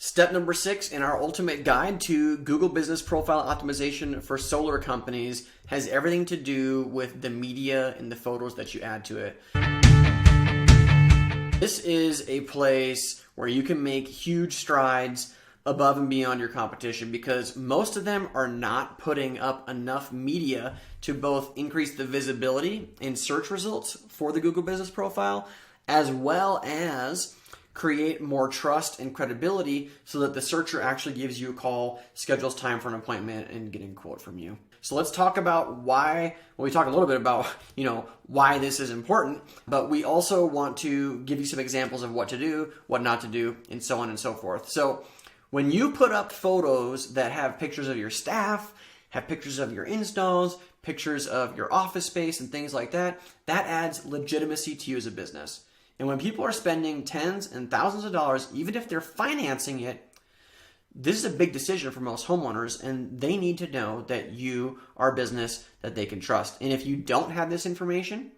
Step number 6 in our ultimate guide to Google Business Profile Optimization for solar companies has everything to do with the media and the photos that you add to it. This is a place where you can make huge strides above and beyond your competition because most of them are not putting up enough media to both increase the visibility in search results for the Google Business Profile as well as create more trust and credibility so that the searcher actually gives you a call, schedules time for an appointment, and getting a quote from you. So let's talk about why, well, we talk a little bit about, why this is important, but we also want to give you some examples of what to do, what not to do, and so on and so forth. So when you put up photos that have pictures of your staff, have pictures of your installs, pictures of your office space, and things like that, that adds legitimacy to you as a business. And when people are spending tens and thousands of dollars, even if they're financing it, this is a big decision for most homeowners, and they need to know that you are a business that they can trust. And if you don't have this information,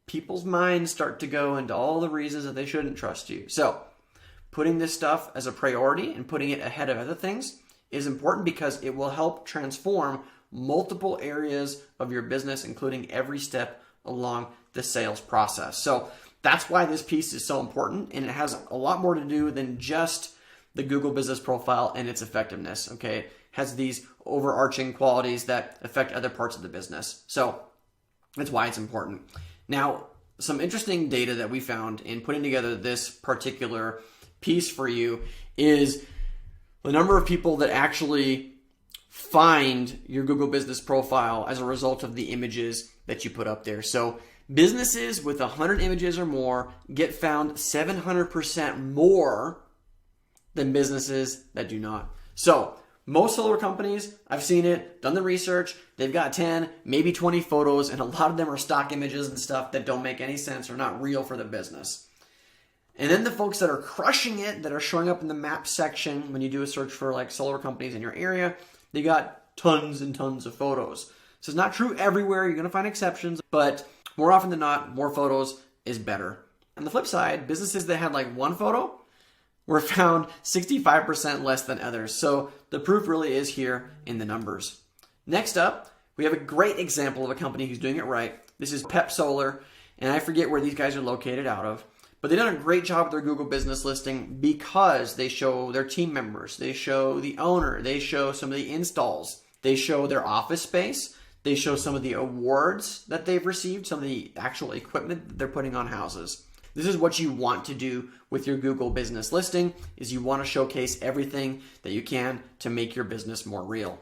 people's minds start to go into all the reasons that they shouldn't trust you. So putting this stuff as a priority and putting it ahead of other things is important because it will help transform multiple areas of your business, including every step along the sales process. So that's why this piece is so important, and it has a lot more to do than just the Google Business Profile and its effectiveness, okay? It has these overarching qualities that affect other parts of the business. So that's why it's important. Now, some interesting data that we found in putting together this particular piece for you is the number of people that actually find your Google Business Profile as a result of the images that you put up there. So businesses with 100 images or more get found 700% more than businesses that do not. So most solar companies, I've seen it, done the research, they've got 10, maybe 20 photos, and a lot of them are stock images and stuff that don't make any sense or not real for the business. And then the folks that are crushing it, that are showing up in the map section when you do a search for like solar companies in your area, they got tons and tons of photos. So it's not true everywhere, you're gonna find exceptions, but more often than not, more photos is better. On the flip side, businesses that had like one photo were found 65% less than others. So the proof really is here in the numbers. Next up, we have a great example of a company who's doing it right. This is Pep Solar, and I forget where these guys are located out of, but they've done a great job with their Google business listing because they show their team members, they show the owner, they show some of the installs, they show their office space, they show some of the awards that they've received, some of the actual equipment that they're putting on houses. This is what you want to do with your Google business listing, is you want to showcase everything that you can to make your business more real.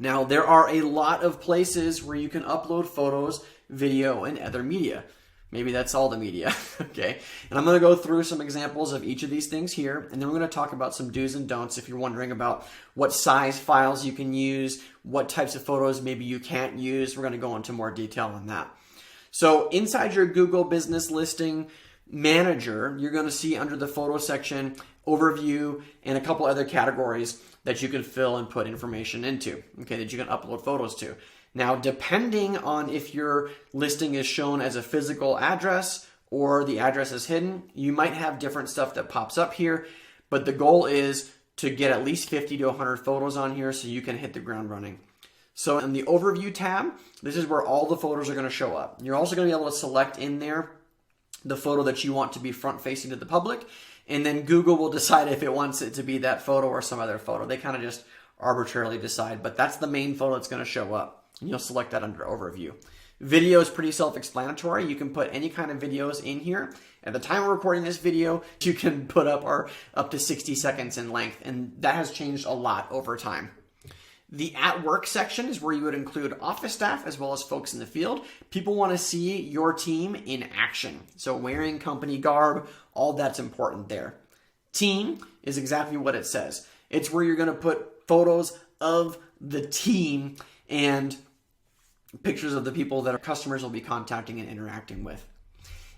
Now, there are a lot of places where you can upload photos, video, and other media. Maybe that's all the media, okay? And I'm gonna go through some examples of each of these things here, and then we're gonna talk about some do's and don'ts if you're wondering about what size files you can use, what types of photos maybe you can't use. We're gonna go into more detail on that. So inside your Google Business Listing Manager, you're gonna see under the photo section, overview, and a couple other categories that you can fill and put information into, okay, that you can upload photos to. Now, depending on if your listing is shown as a physical address or the address is hidden, you might have different stuff that pops up here, but the goal is to get at least 50 to 100 photos on here so you can hit the ground running. So in the Overview tab, this is where all the photos are going to show up. You're also going to be able to select in there the photo that you want to be front-facing to the public, and then Google will decide if it wants it to be that photo or some other photo. They kind of just arbitrarily decide, but that's the main photo that's going to show up. And you'll select that under Overview. Video is pretty self-explanatory. You can put any kind of videos in here. At the time of recording this video, you can put up to 60 seconds in length, and that has changed a lot over time. The At Work section is where you would include office staff as well as folks in the field. People want to see your team in action. So wearing company garb, all that's important there. Team is exactly what it says. It's where you're going to put photos of the team and pictures of the people that our customers will be contacting and interacting with.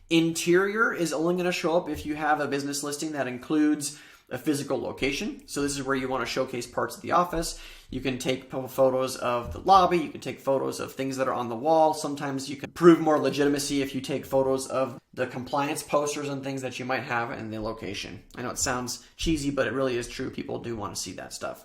Interior is only going to show up if you have a business listing that includes a physical location. So this is where you want to showcase parts of the office. You can take photos of the lobby. You can take photos of things that are on the wall. Sometimes you can prove more legitimacy if you take photos of the compliance posters and things that you might have in the location. I know it sounds cheesy, but it really is true. People do want to see that stuff.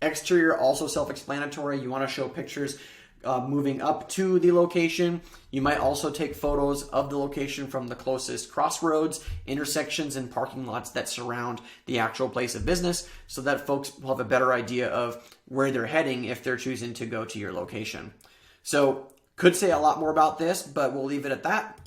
Exterior, also self-explanatory. You want to show pictures moving up to the location. You might also take photos of the location from the closest crossroads, intersections, and parking lots that surround the actual place of business so that folks will have a better idea of where they're heading if they're choosing to go to your location. So, could say a lot more about this, but we'll leave it at that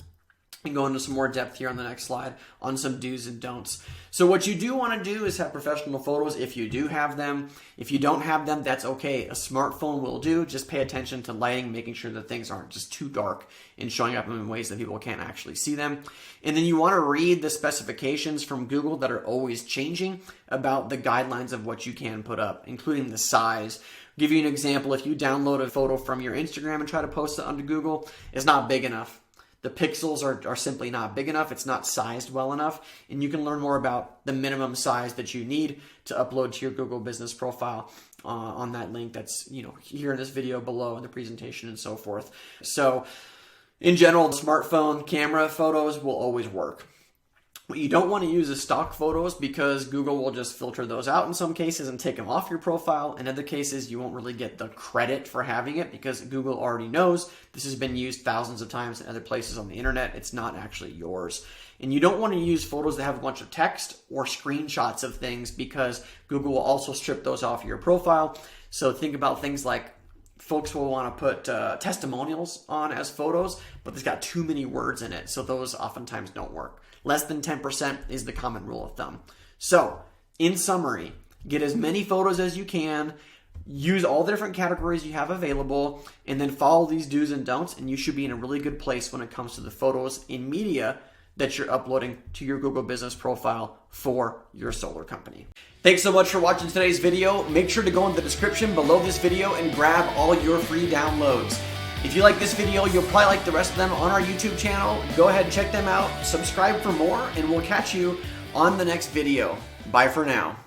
and go into some more depth here on the next slide on some do's and don'ts. So what you do want to do is have professional photos if you do have them. If you don't have them, that's okay. A smartphone will do. Just pay attention to lighting, making sure that things aren't just too dark and showing up in ways that people can't actually see them. And then you want to read the specifications from Google that are always changing about the guidelines of what you can put up, including the size. Give you an example. If you download a photo from your Instagram and try to post it onto Google, it's not big enough. The pixels are simply not big enough. It's not sized well enough. And you can learn more about the minimum size that you need to upload to your Google business profile on that link that's here in this video below in the presentation and so forth. So in general, smartphone camera photos will always work. What you don't want to use is stock photos because Google will just filter those out in some cases and take them off your profile. In other cases, you won't really get the credit for having it because Google already knows this has been used thousands of times in other places on the internet. It's not actually yours. And you don't want to use photos that have a bunch of text or screenshots of things because Google will also strip those off your profile. So think about things like folks will want to put testimonials on as photos, but it's got too many words in it. So those oftentimes don't work. Less than 10% is the common rule of thumb. So, in summary, get as many photos as you can, use all the different categories you have available, and then follow these do's and don'ts, and you should be in a really good place when it comes to the photos in media that you're uploading to your Google business profile for your solar company. Thanks so much for watching today's video. Make sure to go in the description below this video and grab all your free downloads. If you like this video, you'll probably like the rest of them on our YouTube channel. Go ahead and check them out, subscribe for more, and we'll catch you on the next video. Bye for now.